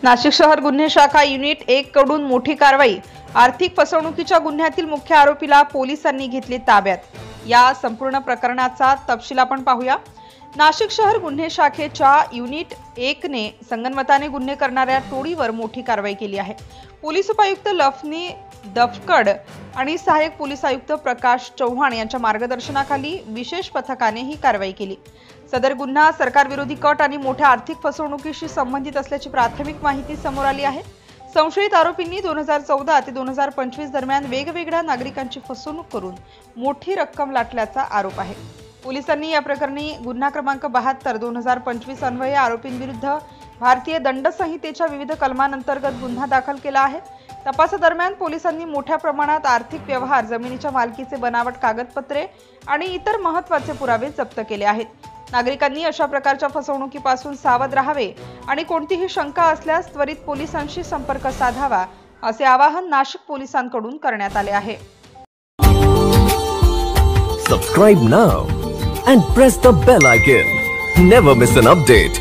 नाशिक शहर गुन्हे शाखा युनिट 1 कडून मोठी कारवाई। आर्थिक फसवणुकीच्या गुन्ह्यातील मुख्य आरोपीला पोलिसांनी घेतले ताब्यात। या संपूर्ण प्रकरणाचा तपशील आपण पाहूया। नाशिक शहर गुन्हे शाखेच्या युनिट 1 ने संगनमताने गुन्हे करणाऱ्या टोळीवर मोठी कारवाई केली आहे। पोलीस उपायुक्त लफनी दफकड आणि सहाय्यक पोलीस आयुक्त प्रकाश चव्हाण यांच्या मार्गदर्शनाखाली विशेष पथकाने ही कारवाई केली। सदर गुन्हा सरकारविरोधी कट आणि मोठ्या आर्थिक फसवणुकीशी संबंधित असल्याची प्राथमिक माहिती समोर आली आहे। संशयित आरोपींनी 2014 ते 2025 दरम्यान वेगवेगळ्या नागरिकांची फसवणूक करून मोठी रक्कम लाटल्याचा आरोप आहे। पोलिसांनी या प्रकरणी गुन्हा क्रमांक 72/2025 अन्वये आरोपींविरुद्ध भारतीय दंड संहितेच्या विविध कलमांअंतर्गत गुन्हा दाखल केला आहे। तपासादरम्यान पोलिसांनी मोठ्या प्रमाणात आर्थिक व्यवहार, जमिनीच्या मालकीचे बनावट कागदपत्रे आणि इतर महत्त्वाचे पुरावे जप्त केले आहेत। नागरिकांनी अशा प्रकारच्या फसवणुकीपासून सावध राहावे आणि कोणतीही शंका असल्यास त्वरित पोलिसांशी संपर्क साधावा, असे आवाहन नाशिक पोलिसांकडून करण्यात आले आहे। Subscribe now and press the bell icon. Never miss an update.